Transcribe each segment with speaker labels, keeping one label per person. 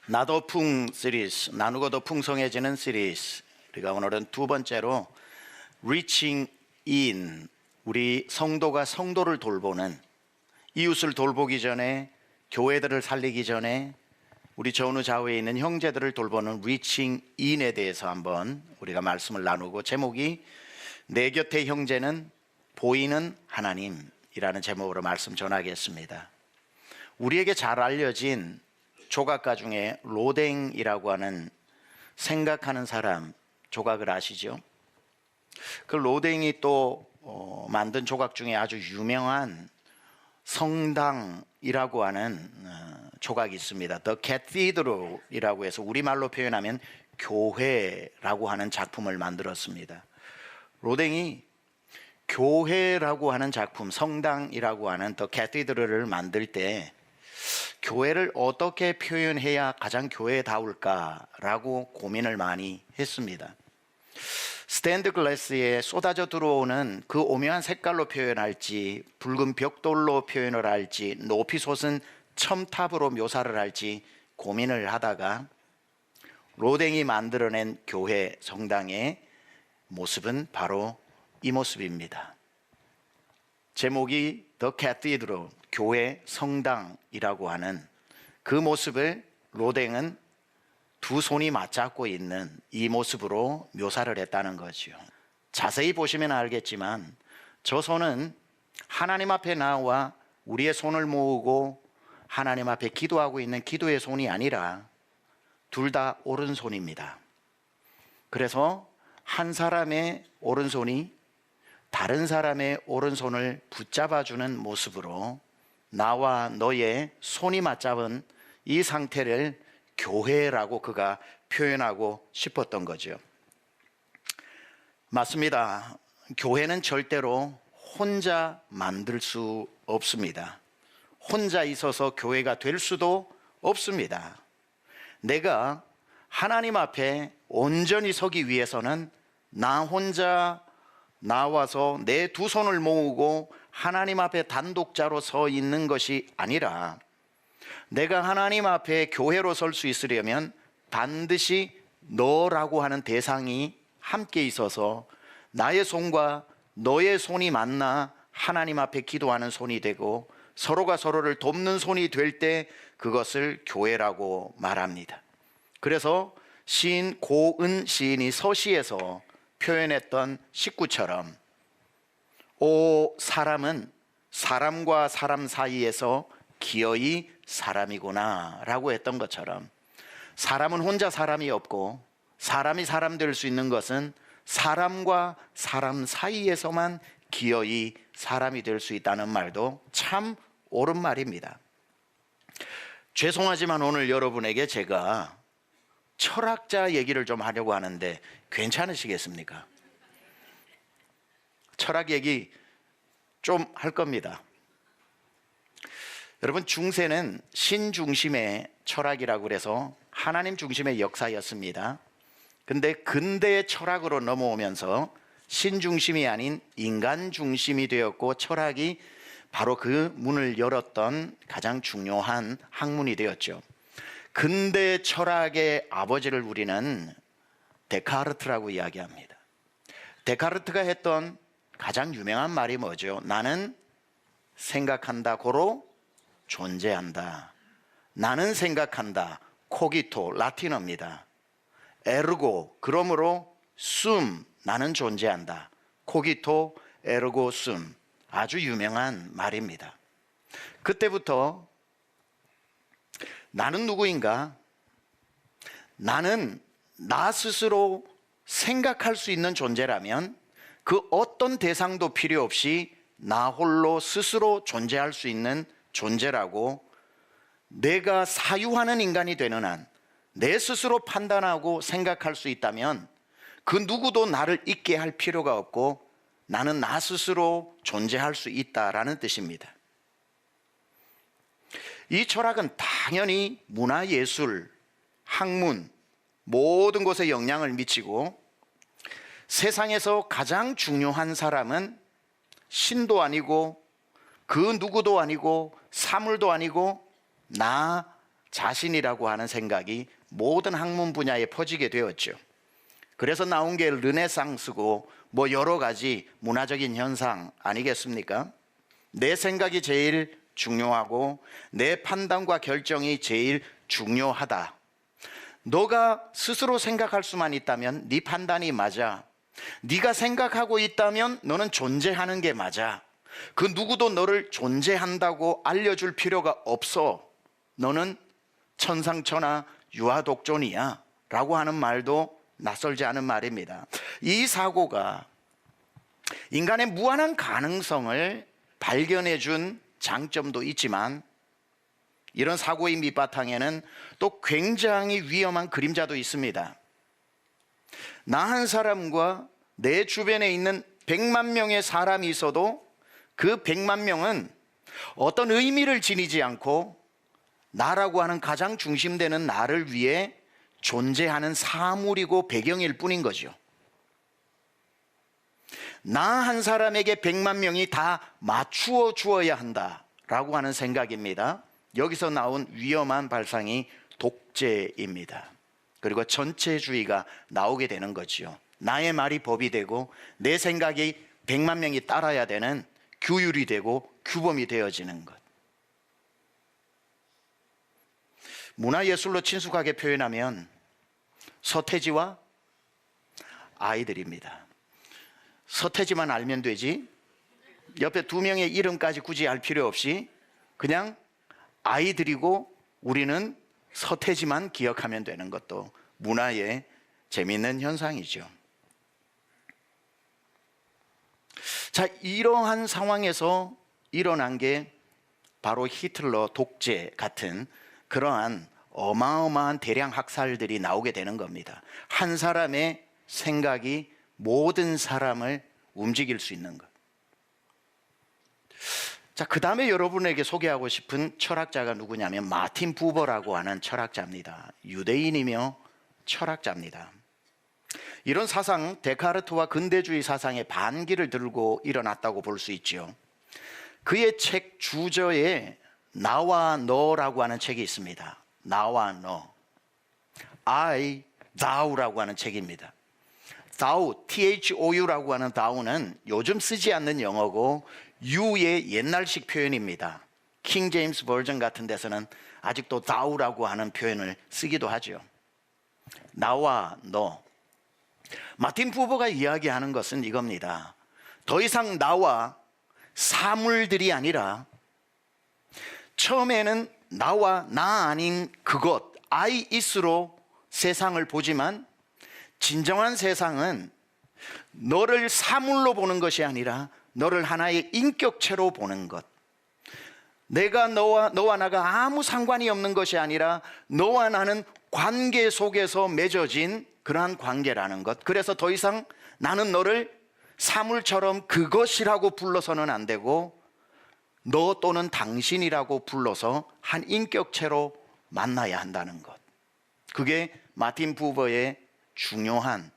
Speaker 1: 나도 풍 시리즈, 나누고 더 풍성해지는 시리즈. 우리가 오늘은 두 번째로 Reaching in, 우리 성도가 성도를 돌보는, 이웃을 돌보기 전에, 교회들을 살리기 전에 우리 전후 좌우에 있는 형제들을 돌보는 Reaching in에 대해서 한번 우리가 말씀을 나누고, 제목이 내 곁의 형제는 보이는 하나님이라는 제목으로 말씀 전하겠습니다. 우리에게 잘 알려진 조각가 중에 로댕이라고 하는, 생각하는 사람 조각을 아시죠? 그 로댕이 또 만든 조각 중에 아주 유명한 성당이라고 하는 조각이 있습니다. The Cathedral이라고 해서 우리말로 표현하면 교회라고 하는 작품을 만들었습니다. 로댕이 교회라고 하는 작품, 성당이라고 하는 The Cathedral을 만들 때 교회를 어떻게 표현해야 가장 교회다울까라고 고민을 많이 했습니다. 스테인드 글라스에 쏟아져 들어오는 그 오묘한 색깔로 표현할지, 붉은 벽돌로 표현을 할지, 높이 솟은 첨탑으로 묘사를 할지 고민을 하다가 로댕이 만들어낸 교회, 성당의 모습은 바로 이 모습입니다. 제목이 The Cathedral, 교회, 성당이라고 하는 그 모습을 로댕은 두 손이 맞잡고 있는 이 모습으로 묘사를 했다는 거죠. 자세히 보시면 알겠지만 저 손은 하나님 앞에 나와 우리의 손을 모으고 하나님 앞에 기도하고 있는 기도의 손이 아니라 둘 다 오른손입니다. 그래서 한 사람의 오른손이 다른 사람의 오른손을 붙잡아주는 모습으로 나와 너의 손이 맞잡은 이 상태를 교회라고 그가 표현하고 싶었던 거죠. 맞습니다. 교회는 절대로 혼자 만들 수 없습니다. 혼자 있어서 교회가 될 수도 없습니다. 내가 하나님 앞에 온전히 서기 위해서는 나 혼자 나와서 내 두 손을 모으고 하나님 앞에 단독자로 서 있는 것이 아니라, 내가 하나님 앞에 교회로 설 수 있으려면 반드시 너라고 하는 대상이 함께 있어서 나의 손과 너의 손이 만나 하나님 앞에 기도하는 손이 되고, 서로가 서로를 돕는 손이 될 때 그것을 교회라고 말합니다. 그래서 시인 고은 시인이 서시에서 표현했던 식구처럼, 오 사람은 사람과 사람 사이에서 기어이 사람이구나 라고 했던 것처럼, 사람은 혼자 사람이 없고 사람이 사람 될 수 있는 것은 사람과 사람 사이에서만 기어이 사람이 될 수 있다는 말도 참 옳은 말입니다. 죄송하지만 오늘 여러분에게 제가 철학자 얘기를 좀 하려고 하는데 괜찮으시겠습니까? 철학 얘기 좀 할 겁니다. 여러분, 중세는 신중심의 철학이라고 해서 하나님 중심의 역사였습니다. 근데 근대의 철학으로 넘어오면서 신중심이 아닌 인간 중심이 되었고, 철학이 바로 그 문을 열었던 가장 중요한 학문이 되었죠. 근대 철학의 아버지를 우리는 데카르트라고 이야기합니다. 데카르트가 했던 가장 유명한 말이 뭐죠? 나는 생각한다, 고로 존재한다. 나는 생각한다, 코기토, 라틴어입니다. 에르고, 그러므로 숨, 나는 존재한다. 코기토, 에르고, 숨. 아주 유명한 말입니다. 그때부터 나는 누구인가? 나는 나 스스로 생각할 수 있는 존재라면 그 어떤 대상도 필요 없이 나 홀로 스스로 존재할 수 있는 존재라고, 내가 사유하는 인간이 되는 한, 내 스스로 판단하고 생각할 수 있다면 그 누구도 나를 있게 할 필요가 없고 나는 나 스스로 존재할 수 있다라는 뜻입니다. 이 철학은 당연히 문화예술, 학문, 모든 것에 영향을 미치고, 세상에서 가장 중요한 사람은 신도 아니고 그 누구도 아니고 사물도 아니고 나 자신이라고 하는 생각이 모든 학문 분야에 퍼지게 되었죠. 그래서 나온 게 르네상스고 뭐 여러 가지 문화적인 현상 아니겠습니까? 내 생각이 제일 중요하고 내 판단과 결정이 제일 중요하다. 너가 스스로 생각할 수만 있다면 네 판단이 맞아. 네가 생각하고 있다면 너는 존재하는 게 맞아. 그 누구도 너를 존재한다고 알려줄 필요가 없어. 너는 천상천하 유아독존이야 라고 하는 말도 낯설지 않은 말입니다. 이 사고가 인간의 무한한 가능성을 발견해 준 장점도 있지만 이런 사고의 밑바탕에는 또 굉장히 위험한 그림자도 있습니다. 나 한 사람과 내 주변에 있는 100만 명의 사람이 있어도 그 100만 명은 어떤 의미를 지니지 않고 나라고 하는 가장 중심되는 나를 위해 존재하는 사물이고 배경일 뿐인 거죠. 나 한 사람에게 100만 명이 다 맞추어 주어야 한다라고 하는 생각입니다. 여기서 나온 위험한 발상이 독재입니다. 그리고 전체주의가 나오게 되는 거죠. 나의 말이 법이 되고 내 생각이 100만 명이 따라야 되는 규율이 되고 규범이 되어지는 것. 문화예술로 친숙하게 표현하면 서태지와 아이들입니다. 서태지만 알면 되지 옆에 두 명의 이름까지 굳이 알 필요 없이 그냥 아이들이고 우리는 서태지만 기억하면 되는 것도 문화의 재미있는 현상이죠. 자, 이러한 상황에서 일어난 게 바로 히틀러 독재 같은 그러한 어마어마한 대량 학살들이 나오게 되는 겁니다. 한 사람의 생각이 모든 사람을 움직일 수 있는 것. 자, 그 다음에 여러분에게 소개하고 싶은 철학자가 누구냐면 마틴 부버라고 하는 철학자입니다. 유대인이며 철학자입니다. 이런 사상, 데카르트와 근대주의 사상의 반기를 들고 일어났다고 볼 수 있죠. 그의 책 주저에 나와 너라고 하는 책이 있습니다. 나와 너, I, thou라고 하는 책입니다. thou, thou라고 하는 thou는 요즘 쓰지 않는 영어고 you의 옛날식 표현입니다. 킹 제임스 버전 같은 데서는 아직도 thou라고 하는 표현을 쓰기도 하죠. 나와 너. 마틴 부버가 이야기하는 것은 이겁니다. 더 이상 나와 사물들이 아니라 처음에는 나와 나 아닌 그것, I is로 세상을 보지만 진정한 세상은 너를 사물로 보는 것이 아니라 너를 하나의 인격체로 보는 것. 내가 너와 나가 아무 상관이 없는 것이 아니라 너와 나는 관계 속에서 맺어진 그러한 관계라는 것. 그래서 더 이상 나는 너를 사물처럼 그것이라고 불러서는 안 되고 너 또는 당신이라고 불러서 한 인격체로 만나야 한다는 것. 그게 마틴 부버의 중요한,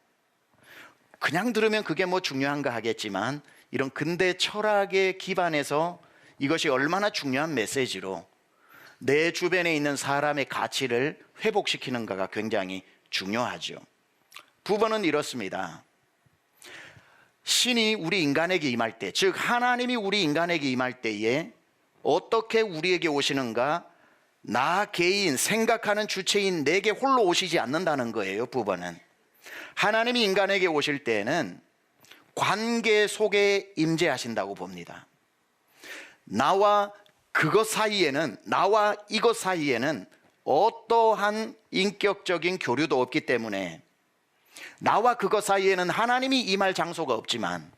Speaker 1: 그냥 들으면 그게 뭐 중요한가 하겠지만 이런 근대 철학의 기반에서 이것이 얼마나 중요한 메시지로 내 주변에 있는 사람의 가치를 회복시키는가가 굉장히 중요하죠. 부버는 이렇습니다. 신이 우리 인간에게 임할 때, 즉 하나님이 우리 인간에게 임할 때에 어떻게 우리에게 오시는가? 나 개인, 생각하는 주체인 내게 홀로 오시지 않는다는 거예요. 부버는 하나님이 인간에게 오실 때에는 관계 속에 임재하신다고 봅니다. 나와 그것 사이에는, 나와 이것 사이에는 어떠한 인격적인 교류도 없기 때문에 나와 그것 사이에는 하나님이 임할 장소가 없지만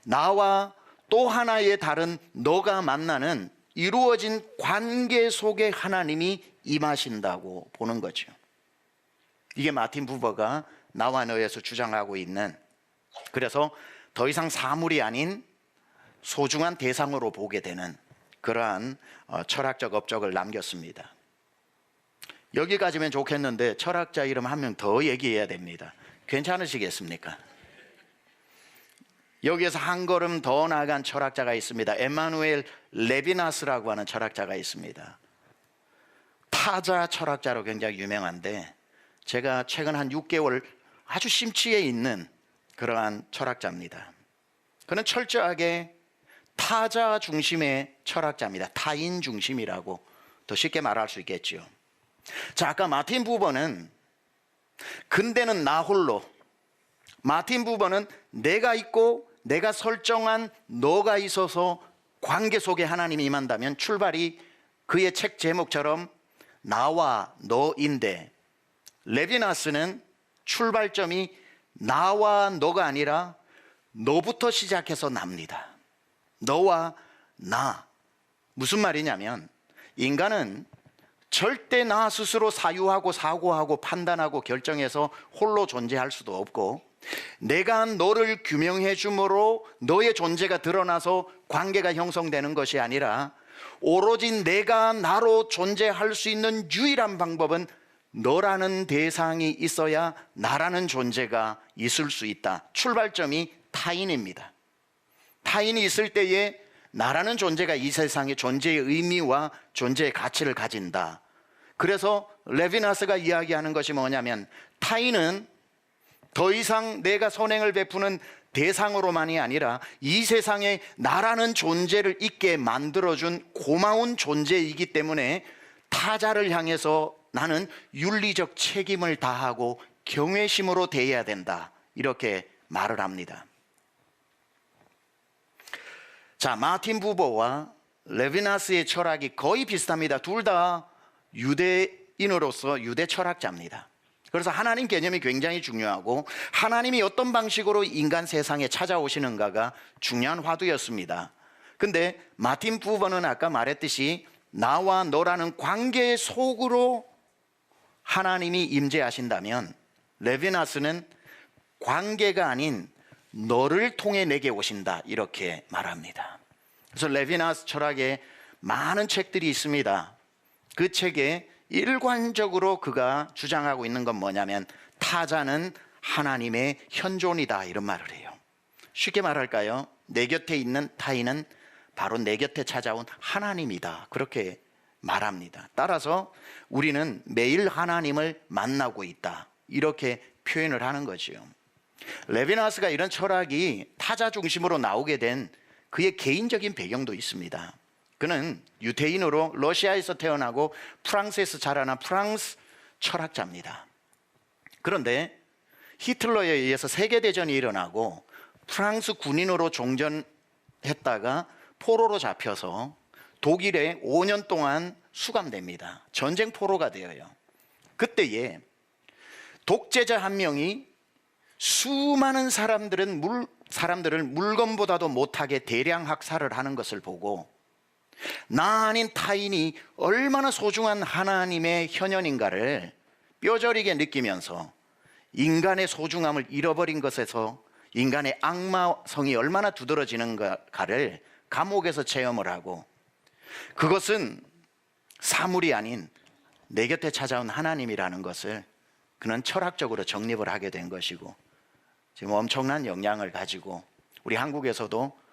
Speaker 1: 나와 또 하나의 다른 너가 만나는 이루어진 관계 속에 하나님이 임하신다고 보는 거죠. 이게 마틴 부버가 나와 너에서 주장하고 있는, 그래서 더 이상 사물이 아닌 소중한 대상으로 보게 되는 그러한 철학적 업적을 남겼습니다. 여기까지면 좋겠는데 철학자 이름 한 명 더 얘기해야 됩니다. 괜찮으시겠습니까? 여기에서 한 걸음 더 나아간 철학자가 있습니다. 에마누엘 레비나스라고 하는 철학자가 있습니다. 타자 철학자로 굉장히 유명한데 제가 최근 한 6개월 아주 심취해 있는 그러한 철학자입니다. 그는 철저하게 타자 중심의 철학자입니다. 타인 중심이라고 더 쉽게 말할 수 있겠죠. 자, 아까 마틴 부버는 근대는 나 홀로, 마틴 부버는 내가 있고 내가 설정한 너가 있어서 관계 속에 하나님이 임한다면 출발이 그의 책 제목처럼 나와 너인데, 레비나스는 출발점이 나와 너가 아니라 너부터 시작해서 납니다. 너와 나. 무슨 말이냐면 인간은 절대 나 스스로 사유하고 사고하고 판단하고 결정해서 홀로 존재할 수도 없고, 내가 너를 규명해 주므로 너의 존재가 드러나서 관계가 형성되는 것이 아니라 오로지 내가 나로 존재할 수 있는 유일한 방법은 너라는 대상이 있어야 나라는 존재가 있을 수 있다. 출발점이 타인입니다. 타인이 있을 때에 나라는 존재가 이 세상의 존재의 의미와 존재의 가치를 가진다. 그래서 레비나스가 이야기하는 것이 뭐냐면 타인은 더 이상 내가 선행을 베푸는 대상으로만이 아니라 이 세상에 나라는 존재를 있게 만들어준 고마운 존재이기 때문에 타자를 향해서 나는 윤리적 책임을 다하고 경외심으로 대해야 된다. 이렇게 말을 합니다. 자, 마틴 부버와 레비나스의 철학이 거의 비슷합니다. 둘 다 유대인으로서 유대 철학자입니다. 그래서 하나님 개념이 굉장히 중요하고 하나님이 어떤 방식으로 인간 세상에 찾아오시는가가 중요한 화두였습니다. 근데 마틴 부버는 아까 말했듯이 나와 너라는 관계 속으로 하나님이 임재하신다면, 레비나스는 관계가 아닌 너를 통해 내게 오신다 이렇게 말합니다. 그래서 레비나스 철학에 많은 책들이 있습니다. 그 책에 일관적으로 그가 주장하고 있는 건 뭐냐면 타자는 하나님의 현존이다 이런 말을 해요. 쉽게 말할까요? 내 곁에 있는 타인은 바로 내 곁에 찾아온 하나님이다 그렇게 말합니다. 따라서 우리는 매일 하나님을 만나고 있다 이렇게 표현을 하는 거지요. 레비나스가 이런 철학이 타자 중심으로 나오게 된 그의 개인적인 배경도 있습니다. 그는 유태인으로 러시아에서 태어나고 프랑스에서 자라난 프랑스 철학자입니다. 그런데 히틀러에 의해서 세계대전이 일어나고 프랑스 군인으로 종전했다가 포로로 잡혀서 독일에 5년 동안 수감됩니다. 전쟁 포로가 되어요. 그때에 독재자 한 명이 수많은 사람들을 물건보다도 못하게 대량 학살을 하는 것을 보고 나 아닌 타인이 얼마나 소중한 하나님의 현현인가를 뼈저리게 느끼면서 인간의 소중함을 잃어버린 것에서 인간의 악마성이 얼마나 두드러지는가를 감옥에서 체험을 하고, 그것은 사물이 아닌 내 곁에 찾아온 하나님이라는 것을 그는 철학적으로 정립을 하게 된 것이고, 지금 엄청난 영향을 가지고 우리 한국에서도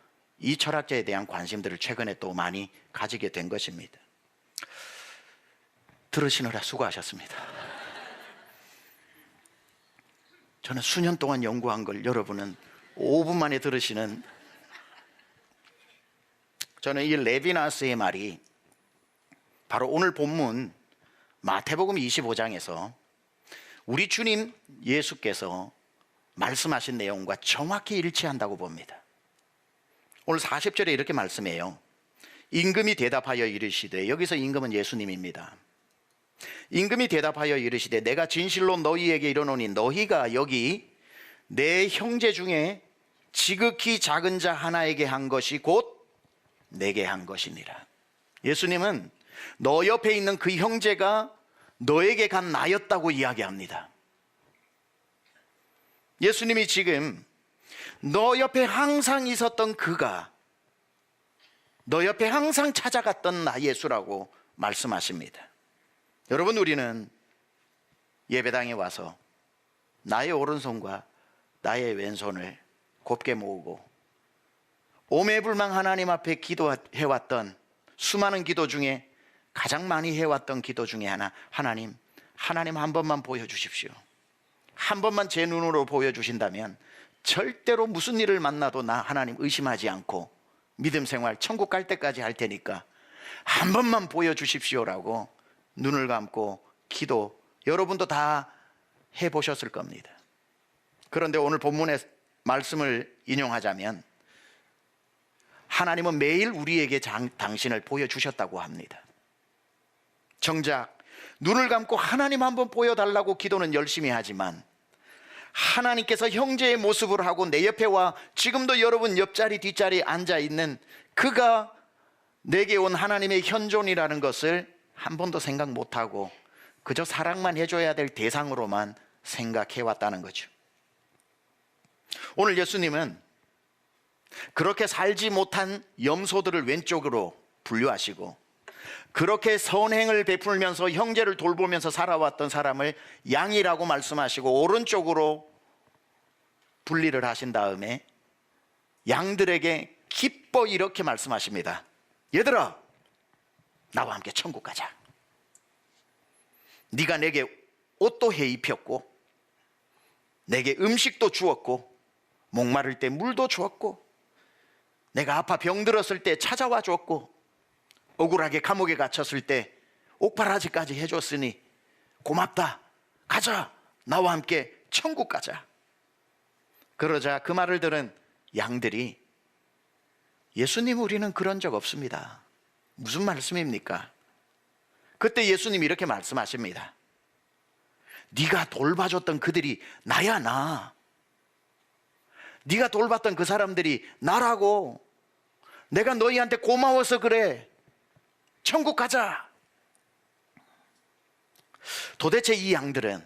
Speaker 1: 이 철학자에 대한 관심들을 최근에 또 많이 가지게 된 것입니다. 들으시느라 수고하셨습니다. 저는 수년 동안 연구한 걸 여러분은 5분 만에 들으시는, 저는 이 레비나스의 말이 바로 오늘 본문 마태복음 25장에서 우리 주님 예수께서 말씀하신 내용과 정확히 일치한다고 봅니다. 오늘 40절에 이렇게 말씀해요. 임금이 대답하여 이르시되, 여기서 임금은 예수님입니다. 임금이 대답하여 이르시되 내가 진실로 너희에게 이르노니 너희가 여기 내 형제 중에 지극히 작은 자 하나에게 한 것이 곧 내게 한 것이니라. 예수님은 너 옆에 있는 그 형제가 너에게 간 나였다고 이야기합니다. 예수님이 지금 너 옆에 항상 있었던 그가 너 옆에 항상 찾아갔던 나 예수라고 말씀하십니다. 여러분, 우리는 예배당에 와서 나의 오른손과 나의 왼손을 곱게 모으고 오매불망 하나님 앞에 기도해왔던 수많은 기도 중에 가장 많이 해왔던 기도 중에 하나, 하나님 한 번만 보여주십시오. 한 번만 제 눈으로 보여주신다면 절대로 무슨 일을 만나도 나 하나님 의심하지 않고 믿음 생활 천국 갈 때까지 할 테니까 한 번만 보여주십시오라고 눈을 감고 기도, 여러분도 다 해보셨을 겁니다. 그런데 오늘 본문의 말씀을 인용하자면 하나님은 매일 우리에게 당신을 보여주셨다고 합니다. 정작 눈을 감고 하나님 한번 보여달라고 기도는 열심히 하지만 하나님께서 형제의 모습을 하고 내 옆에 와 지금도 여러분 옆자리 뒷자리에 앉아있는 그가 내게 온 하나님의 현존이라는 것을 한 번도 생각 못하고 그저 사랑만 해줘야 될 대상으로만 생각해왔다는 거죠. 오늘 예수님은 그렇게 살지 못한 염소들을 왼쪽으로 분류하시고 그렇게 선행을 베풀면서 형제를 돌보면서 살아왔던 사람을 양이라고 말씀하시고 오른쪽으로 분리를 하신 다음에 양들에게 기뻐 이렇게 말씀하십니다. 얘들아, 나와 함께 천국 가자. 네가 내게 옷도 해 입혔고 내게 음식도 주었고 목마를 때 물도 주었고 내가 아파 병들었을 때 찾아와 줬고 억울하게 감옥에 갇혔을 때 옥바라지까지 해줬으니 고맙다. 가자. 나와 함께 천국 가자. 그러자 그 말을 들은 양들이 예수님, 우리는 그런 적 없습니다. 무슨 말씀입니까? 그때 예수님이 이렇게 말씀하십니다. 네가 돌봐줬던 그들이 나야, 나. 네가 돌봤던 그 사람들이 나라고. 내가 너희한테 고마워서 그래. 천국 가자. 도대체 이 양들은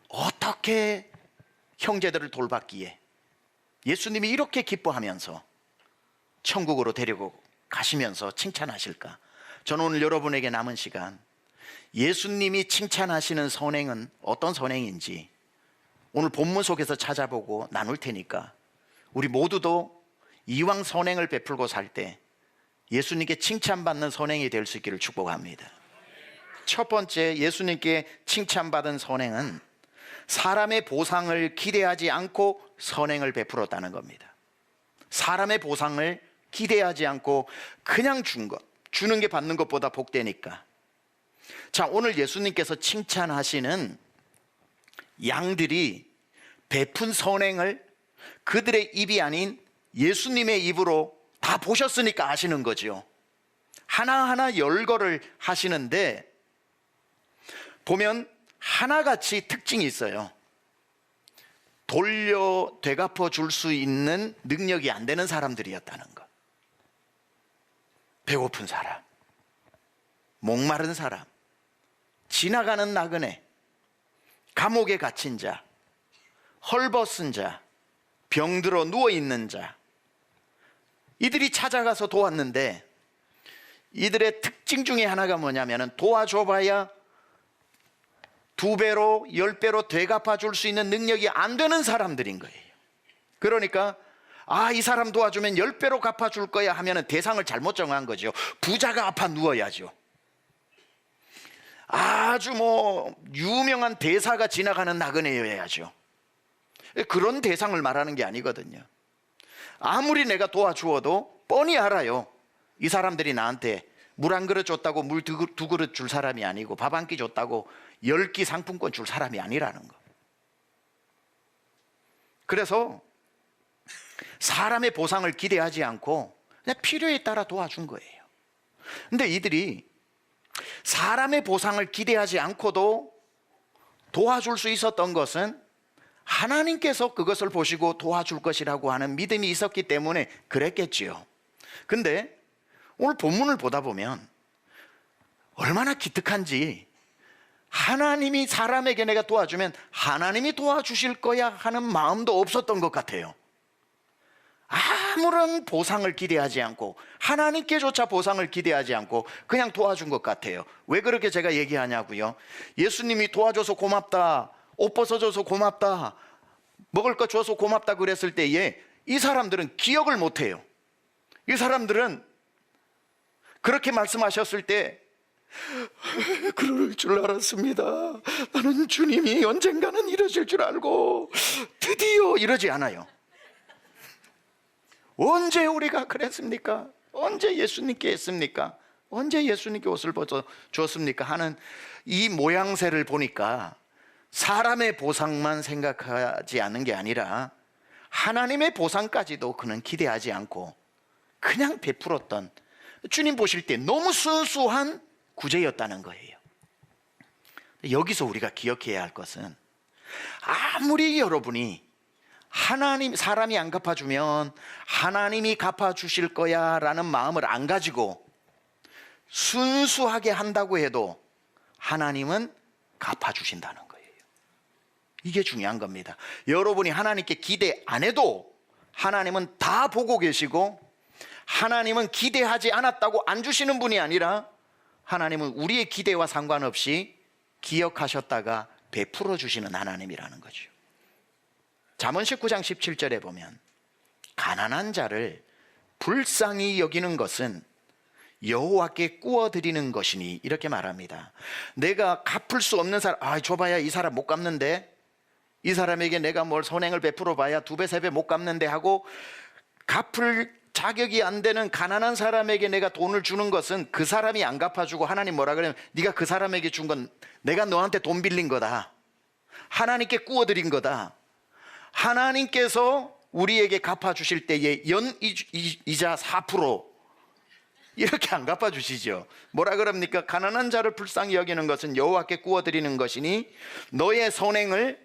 Speaker 1: 어떻게 형제들을 돌봤기에 예수님이 이렇게 기뻐하면서 천국으로 데리고 가시면서 칭찬하실까? 저는 오늘 여러분에게 남은 시간 예수님이 칭찬하시는 선행은 어떤 선행인지 오늘 본문 속에서 찾아보고 나눌 테니까 우리 모두도 이왕 선행을 베풀고 살 때 예수님께 칭찬받는 선행이 될 수 있기를 축복합니다. 첫 번째, 예수님께 칭찬받은 선행은 사람의 보상을 기대하지 않고 선행을 베풀었다는 겁니다. 사람의 보상을 기대하지 않고 그냥 준 것, 주는 게 받는 것보다 복되니까. 자, 오늘 예수님께서 칭찬하시는 양들이 베푼 선행을 그들의 입이 아닌 예수님의 입으로 다 보셨으니까 아시는 거죠. 하나하나 열거를 하시는데 보면 하나같이 특징이 있어요. 돌려 되갚아 줄 수 있는 능력이 안 되는 사람들이었다는 것. 배고픈 사람, 목마른 사람, 지나가는 나그네, 감옥에 갇힌 자, 헐벗은 자, 병들어 누워있는 자, 이들이 찾아가서 도왔는데 이들의 특징 중에 하나가 뭐냐면 도와줘봐야 2배로 10배로 되갚아 줄 수 있는 능력이 안 되는 사람들인 거예요. 그러니까 이 사람 도와주면 10배로 갚아줄 거야 하면 대상을 잘못 정한 거죠. 부자가 아파 누워야죠. 아주 유명한 대사가 지나가는 나그네여야죠. 그런 대상을 말하는 게 아니거든요. 아무리 내가 도와주어도 뻔히 알아요. 이 사람들이 나한테 물 한 그릇 줬다고 물 두 그릇 줄 사람이 아니고 밥 한 끼 줬다고 10끼 상품권 줄 사람이 아니라는 거. 그래서 사람의 보상을 기대하지 않고 그냥 필요에 따라 도와준 거예요. 근데 이들이 사람의 보상을 기대하지 않고도 도와줄 수 있었던 것은 하나님께서 그것을 보시고 도와줄 것이라고 하는 믿음이 있었기 때문에 그랬겠지요. 근데 오늘 본문을 보다 보면 얼마나 기특한지, 하나님이 사람에게 내가 도와주면 하나님이 도와주실 거야 하는 마음도 없었던 것 같아요. 아무런 보상을 기대하지 않고 하나님께조차 보상을 기대하지 않고 그냥 도와준 것 같아요. 왜 그렇게 제가 얘기하냐고요? 예수님이 도와줘서 고맙다, 옷 벗어줘서 고맙다, 먹을 거 줘서 고맙다 그랬을 때에 이 사람들은 기억을 못해요. 이 사람들은 그렇게 말씀하셨을 때 그럴 줄 알았습니다. 나는 주님이 언젠가는 이러실 줄 알고 드디어 이러지 않아요. 언제 우리가 그랬습니까? 언제 예수님께 했습니까? 언제 예수님께 옷을 벗어 주었습니까? 하는 이 모양새를 보니까 사람의 보상만 생각하지 않는 게 아니라 하나님의 보상까지도 그는 기대하지 않고 그냥 베풀었던, 주님 보실 때 너무 순수한 구제였다는 거예요. 여기서 우리가 기억해야 할 것은, 아무리 여러분이 사람이 안 갚아주면 하나님이 갚아주실 거야 라는 마음을 안 가지고 순수하게 한다고 해도 하나님은 갚아주신다는 거예요. 이게 중요한 겁니다. 여러분이 하나님께 기대 안 해도 하나님은 다 보고 계시고, 하나님은 기대하지 않았다고 안 주시는 분이 아니라 하나님은 우리의 기대와 상관없이 기억하셨다가 베풀어 주시는 하나님이라는 거죠. 잠언 19장 17절에 보면 가난한 자를 불쌍히 여기는 것은 여호와께 구워드리는 것이니 이렇게 말합니다. 내가 갚을 수 없는 사람, 줘봐야 이 사람 못 갚는데, 이 사람에게 내가 뭘 선행을 베풀어 봐야 2배 3배 못 갚는데 하고 갚을 자격이 안 되는 가난한 사람에게 내가 돈을 주는 것은 그 사람이 안 갚아주고, 하나님 뭐라 그러면 네가 그 사람에게 준 건 내가 너한테 돈 빌린 거다, 하나님께 구워드린 거다. 하나님께서 우리에게 갚아주실 때에 연이자 4% 이렇게 안 갚아주시죠. 뭐라 그럽니까? 가난한 자를 불쌍히 여기는 것은 여호와께 구워드리는 것이니 너의 선행을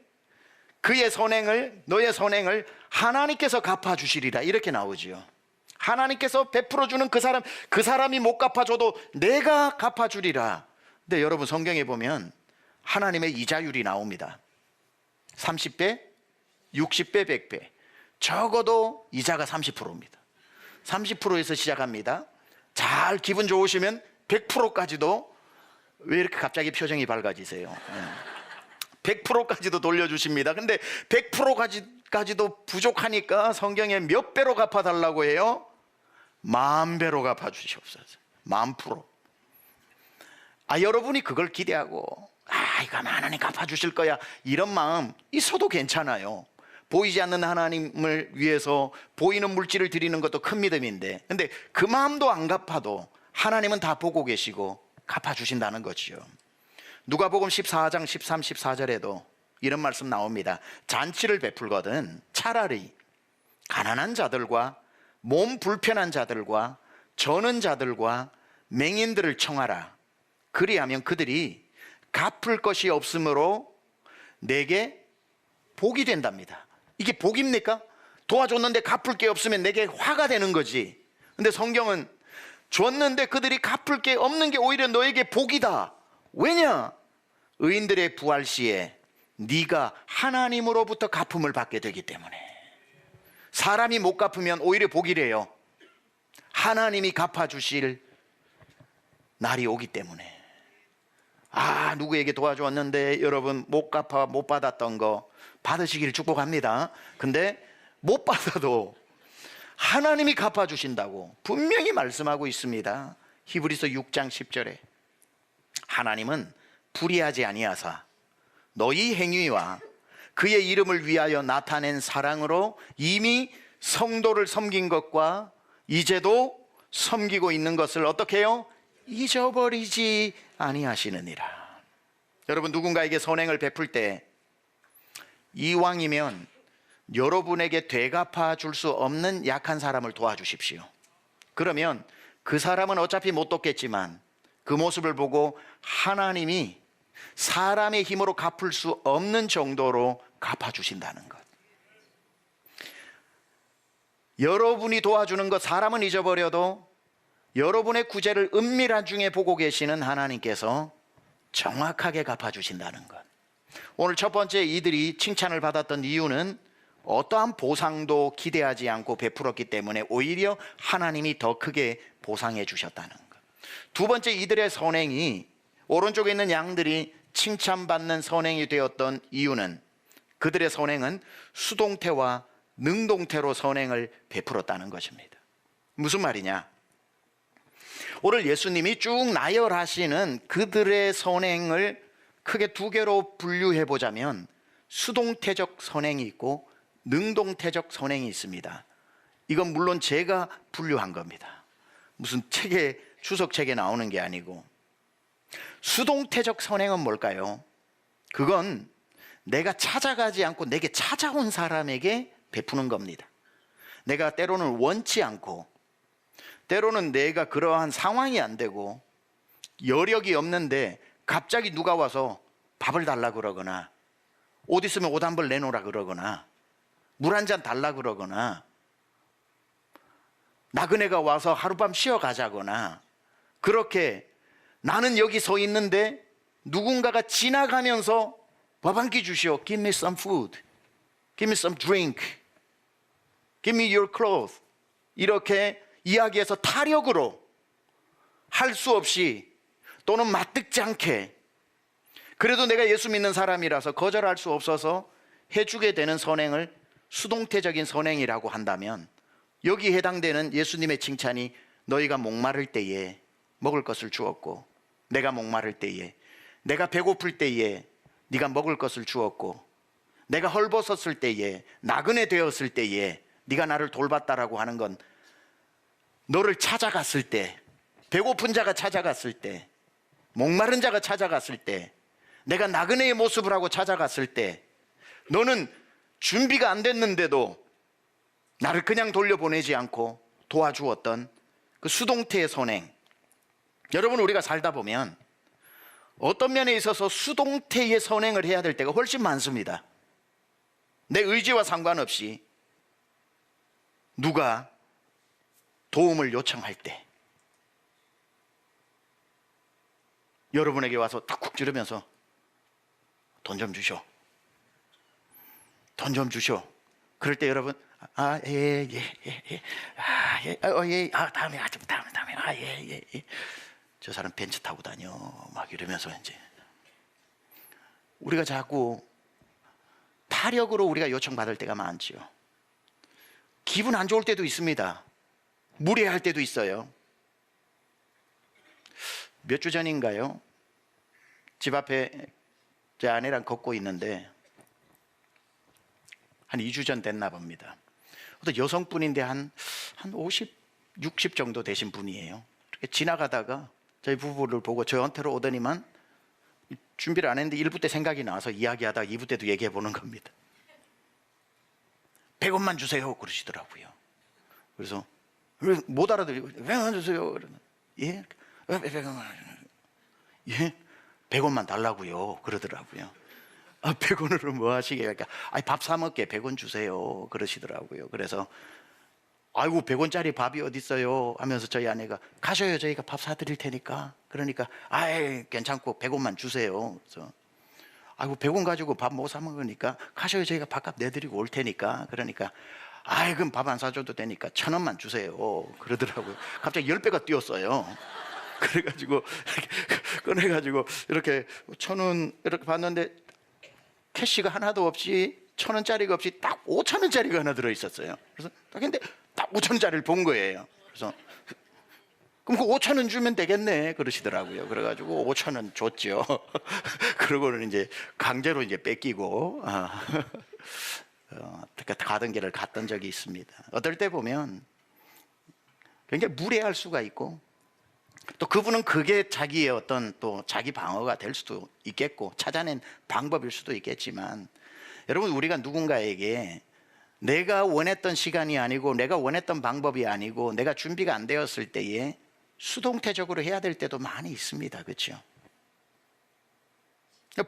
Speaker 1: 하나님께서 갚아주시리라 이렇게 나오지요. 하나님께서 베풀어주는 그 사람이 못 갚아줘도 내가 갚아주리라. 근데 여러분 성경에 보면 하나님의 이자율이 나옵니다. 30배, 60배, 100배. 적어도 이자가 30%입니다 30%에서 시작합니다. 잘 기분 좋으시면 100%까지도. 왜 이렇게 갑자기 표정이 밝아지세요? 100%까지도 돌려주십니다. 근데 100%까지도 부족하니까 성경에 몇 배로 갚아달라고 해요? 10,000배로 갚아주시옵소서. 10,000%. 여러분이 그걸 기대하고 이거 하나님 갚아주실 거야 이런 마음 있어도 괜찮아요. 보이지 않는 하나님을 위해서 보이는 물질을 드리는 것도 큰 믿음인데, 근데 그 마음도 안 갚아도 하나님은 다 보고 계시고 갚아주신다는 거지요. 누가복음 14장 13, 14절에도 이런 말씀 나옵니다. 잔치를 베풀거든 차라리 가난한 자들과 몸 불편한 자들과 저는 자들과 맹인들을 청하라. 그리하면 그들이 갚을 것이 없으므로 내게 복이 된답니다. 이게 복입니까? 도와줬는데 갚을 게 없으면 내게 화가 되는 거지. 근데 성경은 줬는데 그들이 갚을 게 없는 게 오히려 너에게 복이다. 왜냐? 의인들의 부활 시에 네가 하나님으로부터 갚음을 받게 되기 때문에. 사람이 못 갚으면 오히려 복이래요. 하나님이 갚아주실 날이 오기 때문에. 누구에게 도와주었는데 여러분 못 갚아 못 받았던 거 받으시길 축복합니다. 근데 못 받아도 하나님이 갚아주신다고 분명히 말씀하고 있습니다. 히브리서 6장 10절에 하나님은 불의하지 아니하사 너희 행위와 그의 이름을 위하여 나타낸 사랑으로 이미 성도를 섬긴 것과 이제도 섬기고 있는 것을 어떻게 해요? 잊어버리지 아니하시느니라. 여러분 누군가에게 선행을 베풀 때 이왕이면 여러분에게 되갚아 줄 수 없는 약한 사람을 도와주십시오. 그러면 그 사람은 어차피 못 돕겠지만 그 모습을 보고 하나님이 사람의 힘으로 갚을 수 없는 정도로 갚아주신다는 것. 여러분이 도와주는 것 사람은 잊어버려도 여러분의 구제를 은밀한 중에 보고 계시는 하나님께서 정확하게 갚아주신다는 것. 오늘 첫 번째 이들이 칭찬을 받았던 이유는 어떠한 보상도 기대하지 않고 베풀었기 때문에 오히려 하나님이 더 크게 보상해 주셨다는 것. 두 번째 이들의 선행이 오른쪽에 있는 양들이 칭찬받는 선행이 되었던 이유는 그들의 선행은 수동태와 능동태로 선행을 베풀었다는 것입니다. 무슨 말이냐? 오늘 예수님이 쭉 나열하시는 그들의 선행을 크게 두 개로 분류해 보자면 수동태적 선행이 있고 능동태적 선행이 있습니다. 이건 물론 제가 분류한 겁니다. 무슨 책에, 주석책에 나오는 게 아니고. 수동태적 선행은 뭘까요? 그건 내가 찾아가지 않고 내게 찾아온 사람에게 베푸는 겁니다. 내가 때로는 원치 않고, 때로는 내가 그러한 상황이 안 되고 여력이 없는데 갑자기 누가 와서 밥을 달라 그러거나, 옷 있으면 옷 한 벌 내놓으라 그러거나, 물 한 잔 달라 그러거나, 나그네가 와서 하룻밤 쉬어 가자거나, 그렇게 나는 여기 서 있는데 누군가가 지나가면서 밥 한 끼 주시오. Give me some food. Give me some drink. Give me your clothes. 이렇게 이야기해서 타력으로 할 수 없이, 또는 맞듣지 않게, 그래도 내가 예수 믿는 사람이라서 거절할 수 없어서 해주게 되는 선행을 수동태적인 선행이라고 한다면, 여기에 해당되는 예수님의 칭찬이 너희가 목마를 때에 먹을 것을 주었고, 내가 목마를 때에, 내가 배고플 때에 네가 먹을 것을 주었고, 내가 헐벗었을 때에, 나그네 되었을 때에 네가 나를 돌봤다라고 하는 건, 너를 찾아갔을 때, 배고픈 자가 찾아갔을 때, 목마른 자가 찾아갔을 때, 내가 나그네의 모습을 하고 찾아갔을 때, 너는 준비가 안 됐는데도 나를 그냥 돌려보내지 않고 도와주었던 그 수동태의 선행. 여러분, 우리가 살다 보면 어떤 면에 있어서 수동태의 선행을 해야 될 때가 훨씬 많습니다. 내 의지와 상관없이 누가 도움을 요청할 때, 여러분에게 와서 탁쿡 찌르면서 돈 좀 주쇼, 돈 좀 주쇼. 그럴 때 여러분, 다음에, 저 사람 벤츠 타고 다녀, 막 이러면서 이제 우리가 자꾸 타력으로 우리가 요청받을 때가 많지요. 기분 안 좋을 때도 있습니다. 무례할 때도 있어요. 몇 주 전인가요? 집 앞에 제 아내랑 걷고 있는데, 한 2주 전 됐나 봅니다. 어떤 여성분인데 한 50, 60 정도 되신 분이에요. 이렇게 지나가다가 저희 부부를 보고 저한테로 오더니만, 준비를 안 했는데 1부 때 생각이 나서 이야기하다가 2부 때도 얘기해 보는 겁니다. 100원만 주세요 그러시더라고요. 그래서 못 알아들고 100원 주세요. 그러면 예? 100원만. 예? 100원만 달라고요 그러더라고요. 100원으로 뭐 하시게? 그러니까 밥 사 먹게 100원 주세요 그러시더라고요. 그래서 아이고 100원짜리 밥이 어디 있어요 하면서 저희 아내가, 가셔요, 저희가 밥 사드릴 테니까. 그러니까 아이 괜찮고 100원만 주세요. 그래서 아이고 100원 가지고 밥 못 사 먹으니까 가셔요, 저희가 밥값 내드리고 올 테니까. 그러니까 아이 그럼 밥 안 사줘도 되니까 1,000원만 주세요 그러더라고요. 갑자기 10배가 뛰었어요. 그래가지고 꺼내가지고 이렇게 1,000원 이렇게 봤는데 캐시가 하나도 없이, 1,000원짜리가 없이 딱 5,000원짜리가 하나 들어있었어요. 그래서 딱 근데 딱 5,000원짜리를 본 거예요. 그래서 그럼 그 5,000원 주면 되겠네 그러시더라고요. 그래가지고 5,000원 줬죠. 그러고는 이제 강제로 이제 뺏기고 가던 길을 갔던 적이 있습니다. 어떨 때 보면 굉장히 무례할 수가 있고, 또 그분은 그게 자기의 어떤 또 자기 방어가 될 수도 있겠고 찾아낸 방법일 수도 있겠지만, 여러분, 우리가 누군가에게 내가 원했던 시간이 아니고 내가 원했던 방법이 아니고 내가 준비가 안 되었을 때에 수동태적으로 해야 될 때도 많이 있습니다. 그렇죠?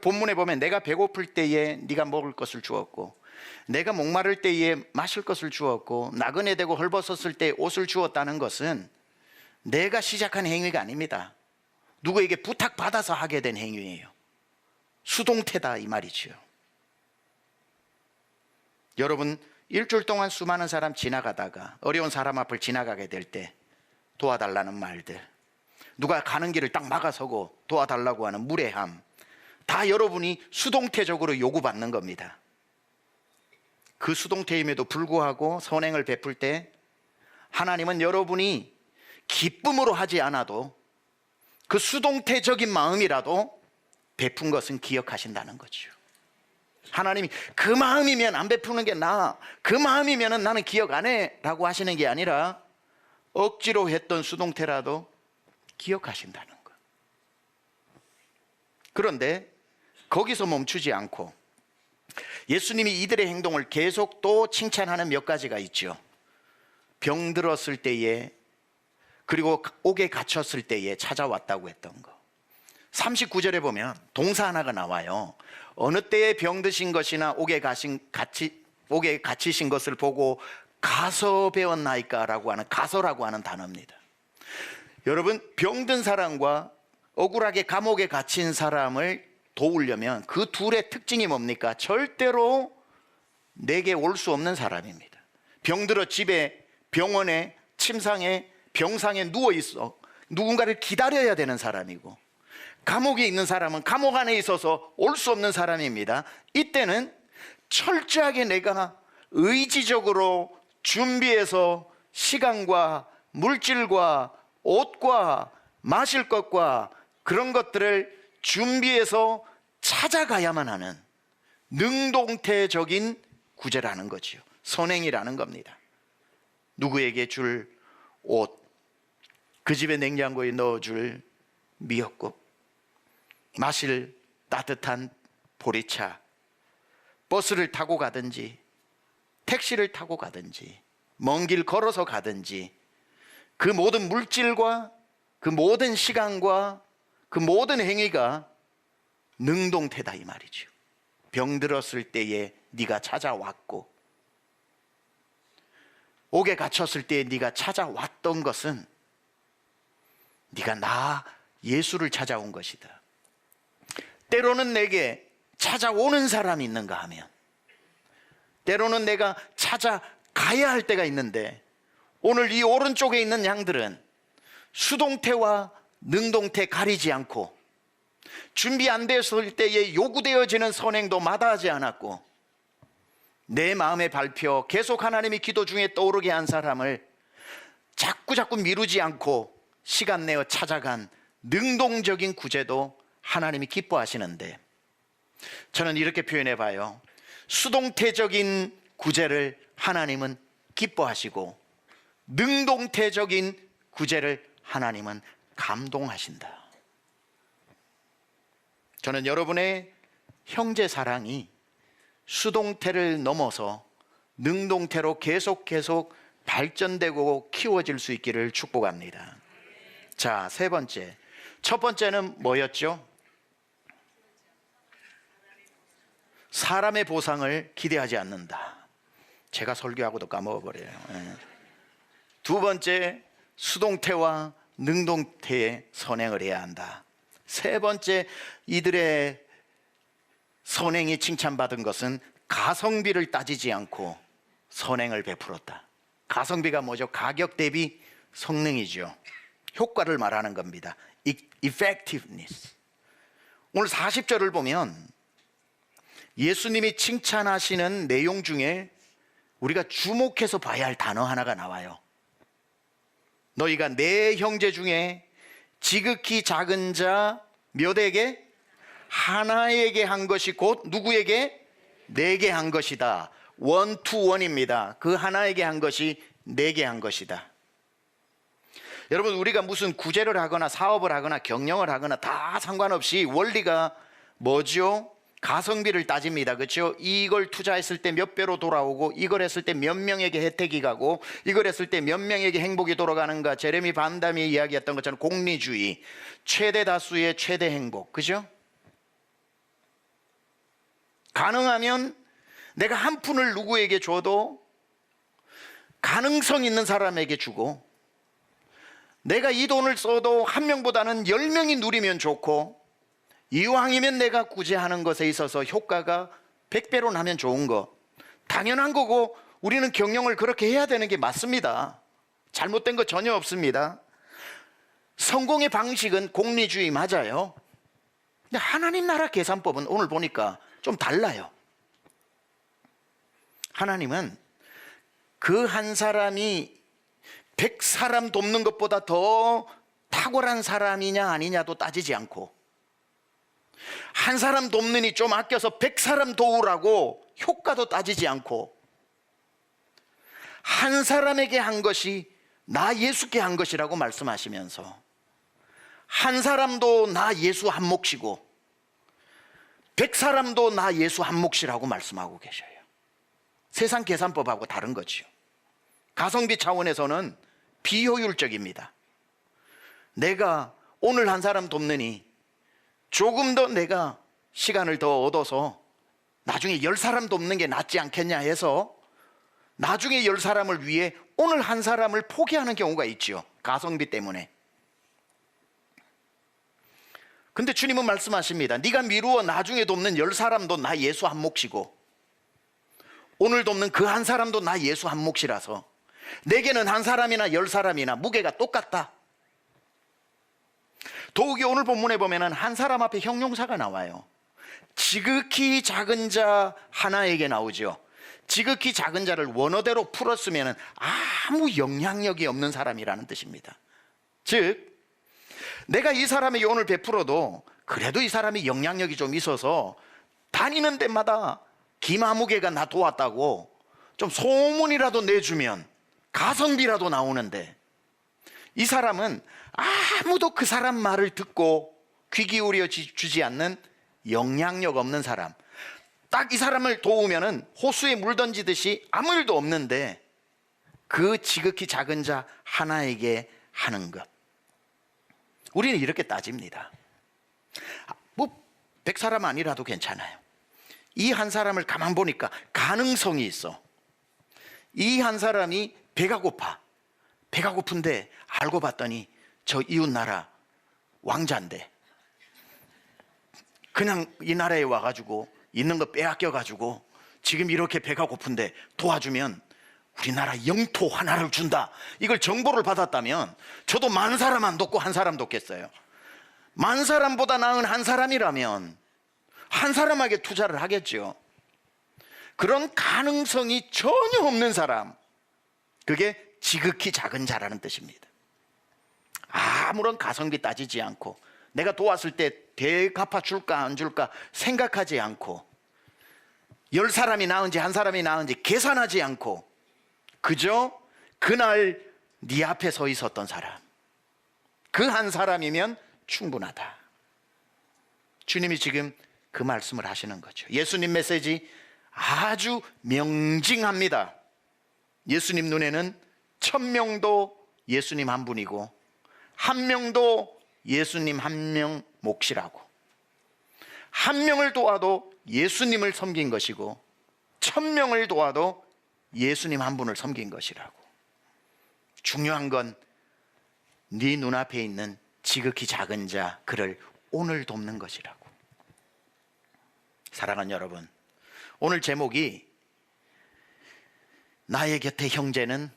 Speaker 1: 본문에 보면 내가 배고플 때에 네가 먹을 것을 주었고, 내가 목마를 때에 마실 것을 주었고, 나그네 되고 헐벗었을 때 옷을 주었다는 것은 내가 시작한 행위가 아닙니다. 누구에게 부탁받아서 하게 된 행위예요. 수동태다 이 말이죠. 여러분, 일주일 동안 수많은 사람 지나가다가 어려운 사람 앞을 지나가게 될 때 도와달라는 말들, 누가 가는 길을 딱 막아서고 도와달라고 하는 무례함, 다 여러분이 수동태적으로 요구받는 겁니다. 그 수동태임에도 불구하고 선행을 베풀 때 하나님은 여러분이 기쁨으로 하지 않아도 그 수동태적인 마음이라도 베푼 것은 기억하신다는 거죠. 하나님이 그 마음이면 안 베푸는 게 나아, 그 마음이면 나는 기억 안 해 라고 하시는 게 아니라 억지로 했던 수동태라도 기억하신다는 거. 그런데 거기서 멈추지 않고 예수님이 이들의 행동을 계속 또 칭찬하는 몇 가지가 있죠. 병들었을 때에, 그리고 옥에 갇혔을 때에 찾아왔다고 했던 거. 39절에 보면 동사 하나가 나와요. 어느 때에 병드신 것이나 옥에 갇히신 것을 보고 가서 배웠나이까 라고 하는, 가서라고 하는 단어입니다. 여러분, 병든 사람과 억울하게 감옥에 갇힌 사람을 도우려면 그 둘의 특징이 뭡니까? 절대로 내게 올 수 없는 사람입니다. 병들어 집에, 병원에, 침상에, 병상에 누워 있어 누군가를 기다려야 되는 사람이고, 감옥에 있는 사람은 감옥 안에 있어서 올 수 없는 사람입니다. 이때는 철저하게 내가 의지적으로 준비해서 시간과 물질과 옷과 마실 것과 그런 것들을 준비해서 찾아가야만 하는 능동태적인 구제라는 거지요. 선행이라는 겁니다. 누구에게 줄 옷, 그 집의 냉장고에 넣어줄 미역국, 마실 따뜻한 보리차, 버스를 타고 가든지 택시를 타고 가든지 먼 길 걸어서 가든지 그 모든 물질과 그 모든 시간과 그 모든 행위가 능동태다 이 말이죠. 병들었을 때에 네가 찾아왔고, 옥에 갇혔을 때에 네가 찾아왔던 것은 네가 나 예수를 찾아온 것이다. 때로는 내게 찾아오는 사람이 있는가 하면, 때로는 내가 찾아가야 할 때가 있는데, 오늘 이 오른쪽에 있는 양들은 수동태와 능동태 가리지 않고 준비 안 됐을 때에 요구되어지는 선행도 마다하지 않았고, 내 마음의 발표, 계속 하나님이 기도 중에 떠오르게 한 사람을 자꾸 미루지 않고 시간 내어 찾아간 능동적인 구제도 하나님이 기뻐하시는데, 저는 이렇게 표현해 봐요. 수동태적인 구제를 하나님은 기뻐하시고 능동태적인 구제를 하나님은 감동하신다. 저는 여러분의 형제 사랑이 수동태를 넘어서 능동태로 계속 발전되고 키워질 수 있기를 축복합니다. 자, 세 번째. 첫 번째는 뭐였죠? 사람의 보상을 기대하지 않는다. 제가 설교하고도 까먹어버려요. 두 번째, 수동태와 능동태의 선행을 해야 한다. 세 번째, 이들의 선행이 칭찬받은 것은 가성비를 따지지 않고 선행을 베풀었다. 가성비가 뭐죠? 가격 대비 성능이죠. 효과를 말하는 겁니다. effectiveness. 오늘 40절을 보면 예수님이 칭찬하시는 내용 중에 우리가 주목해서 봐야 할 단어 하나가 나와요. 너희가 내 형제 중에 지극히 작은 자 몇에게? 하나에게 한 것이 곧 누구에게? 내게 한 것이다. 원 투 원입니다. 그 하나에게 한 것이 내게 한 것이다. 여러분, 우리가 무슨 구제를 하거나 사업을 하거나 경영을 하거나 다 상관없이 원리가 뭐죠? 가성비를 따집니다. 그렇죠? 이걸 투자했을 때 몇 배로 돌아오고, 이걸 했을 때 몇 명에게 혜택이 가고, 이걸 했을 때 몇 명에게 행복이 돌아가는가. 제레미 반담이 이야기했던 것처럼 공리주의, 최대 다수의 최대 행복. 그죠? 가능하면 내가 한 푼을 누구에게 줘도 가능성 있는 사람에게 주고, 내가 이 돈을 써도 한 명보다는 10명이 누리면 좋고, 이왕이면 내가 구제하는 것에 있어서 효과가 100배로 나면 좋은 거 당연한 거고, 우리는 경영을 그렇게 해야 되는 게 맞습니다. 잘못된 거 전혀 없습니다. 성공의 방식은 공리주의 맞아요. 근데 하나님 나라 계산법은 오늘 보니까 좀 달라요. 하나님은 그 한 사람이 100사람 돕는 것보다 더 탁월한 사람이냐 아니냐도 따지지 않고, 한 사람 돕느니 좀 아껴서 100사람 도우라고 효과도 따지지 않고, 한 사람에게 한 것이 나 예수께 한 것이라고 말씀하시면서, 한 사람도 나 예수 한 몫이고 100사람도 나 예수 한 몫이라고 말씀하고 계셔요. 세상 계산법하고 다른 거죠. 가성비 차원에서는 비효율적입니다. 내가 오늘 한 사람 돕느니 조금 더 내가 시간을 더 얻어서 나중에 10사람 돕는 게 낫지 않겠냐 해서 나중에 10사람을 위해 오늘 한 사람을 포기하는 경우가 있죠. 가성비 때문에. 근데 주님은 말씀하십니다. 네가 미루어 나중에 돕는 10사람도 나 예수 한 몫이고 오늘 돕는 그 한 사람도 나 예수 한 몫이라서 내게는 한 사람이나 10사람이나 무게가 똑같다. 더욱이 오늘 본문에 보면은 한 사람 앞에 형용사가 나와요. 지극히 작은 자 하나에게 나오죠. 지극히 작은 자를 원어대로 풀었으면 아무 영향력이 없는 사람이라는 뜻입니다. 즉 내가 이 사람에게 오늘 베풀어도 그래도 이 사람이 영향력이 좀 있어서 다니는 데마다 기마무개가 나 도왔다고 좀 소문이라도 내주면 가성비라도 나오는데, 이 사람은 아무도 그 사람 말을 듣고 귀 기울여 주지 않는 영향력 없는 사람, 딱 이 사람을 도우면은 호수에 물 던지듯이 아무 일도 없는데 그 지극히 작은 자 하나에게 하는 것. 우리는 이렇게 따집니다. 뭐 100사람 아니라도 괜찮아요. 이 한 사람을 가만 보니까 가능성이 있어. 이 한 사람이 배가 고픈데 알고 봤더니 저 이웃나라 왕자인데 그냥 이 나라에 와가지고 있는 거 빼앗겨가지고 지금 이렇게 배가 고픈데 도와주면 우리나라 영토 하나를 준다, 이걸 정보를 받았다면 저도 10,000사람 안 돕고 한 사람 돕겠어요. 10,000사람보다 나은 한 사람이라면 한 사람에게 투자를 하겠죠. 그런 가능성이 전혀 없는 사람, 그게 지극히 작은 자라는 뜻입니다. 아무런 가성비 따지지 않고 내가 도왔을 때 대갚아 줄까 안 줄까 생각하지 않고 10사람이 나은지 한 사람이 나은지 계산하지 않고 그저 그날 네 앞에 서 있었던 사람, 그 한 사람이면 충분하다. 주님이 지금 그 말씀을 하시는 거죠. 예수님 메시지 아주 명징합니다. 예수님 눈에는 1000명도 예수님 한 분이고 한 명도 예수님 한 명 몫이라고, 한 명을 도와도 예수님을 섬긴 것이고 1000명을 도와도 예수님 한 분을 섬긴 것이라고. 중요한 건 네 눈앞에 있는 지극히 작은 자, 그를 오늘 돕는 것이라고. 사랑하는 여러분, 오늘 제목이 나의 곁에 형제는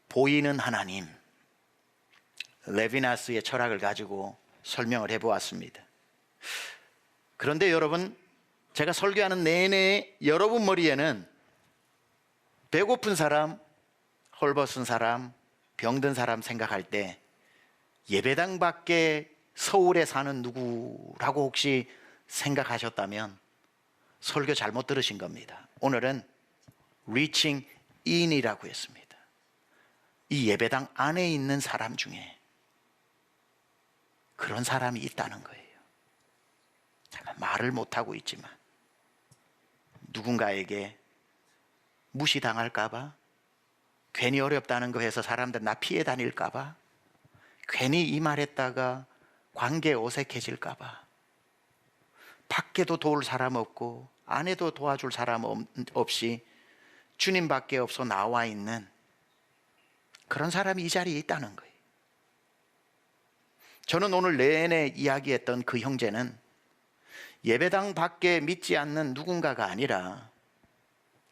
Speaker 1: 보이는 하나님, 레비나스의 철학을 가지고 설명을 해보았습니다. 그런데 여러분, 제가 설교하는 내내 여러분 머리에는 배고픈 사람, 헐벗은 사람, 병든 사람 생각할 때 예배당 밖에 서울에 사는 누구라고 혹시 생각하셨다면 설교 잘못 들으신 겁니다. 오늘은 reaching in이라고 했습니다. 이 예배당 안에 있는 사람 중에 그런 사람이 있다는 거예요. 말을 못하고 있지만 누군가에게 무시당할까봐, 괜히 어렵다는 거 해서 사람들 나 피해 다닐까봐, 괜히 이 말했다가 관계 어색해질까봐, 밖에도 도울 사람 없고 안에도 도와줄 사람 없이 주님밖에 없어 나와 있는 그런 사람이 이 자리에 있다는 거예요. 저는 오늘 내내 이야기했던 그 형제는 예배당 밖에 믿지 않는 누군가가 아니라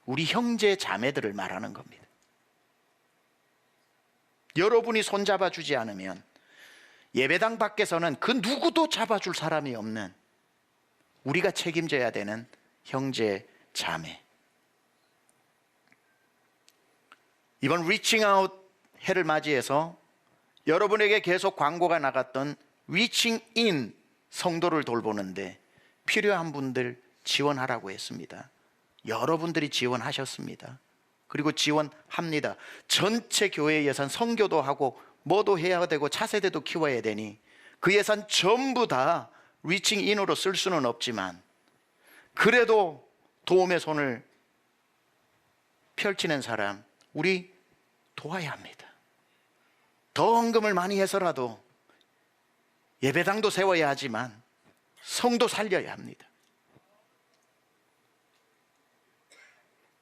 Speaker 1: 우리 형제 자매들을 말하는 겁니다. 여러분이 손잡아 주지 않으면 예배당 밖에서는 그 누구도 잡아줄 사람이 없는 우리가 책임져야 되는 형제 자매. 이번 리칭 아웃 해를 맞이해서 여러분에게 계속 광고가 나갔던 리칭 인 성도를 돌보는데 필요한 분들 지원하라고 했습니다. 여러분들이 지원하셨습니다. 그리고 지원합니다. 전체 교회 예산, 선교도 하고 뭐도 해야 되고 차세대도 키워야 되니 그 예산 전부 다 리칭 인으로 쓸 수는 없지만 그래도 도움의 손을 펼치는 사람 우리 도와야 합니다. 더 헌금을 많이 해서라도 예배당도 세워야 하지만 성도 살려야 합니다.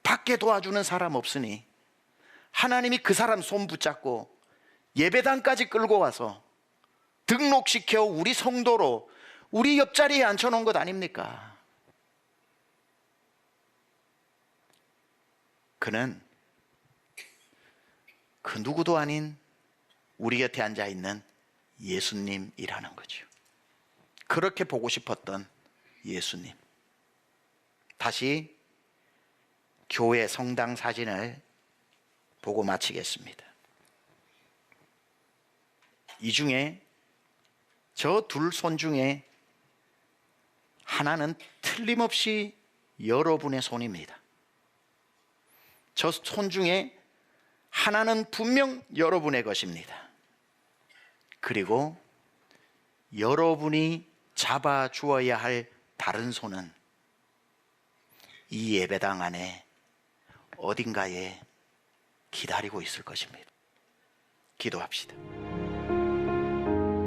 Speaker 1: 밖에 도와주는 사람 없으니 하나님이 그 사람 손 붙잡고 예배당까지 끌고 와서 등록시켜 우리 성도로 우리 옆자리에 앉혀놓은 것 아닙니까? 그는 그 누구도 아닌 우리 곁에 앉아있는 예수님이라는 거죠. 그렇게 보고 싶었던 예수님. 다시 교회 성당 사진을 보고 마치겠습니다. 이 중에 저 둘 손 중에 하나는 틀림없이 여러분의 손입니다. 저 손 중에 하나는 분명 여러분의 것입니다. 그리고 여러분이 잡아주어야 할 다른 손은 이 예배당 안에 어딘가에 기다리고 있을 것입니다. 기도합시다.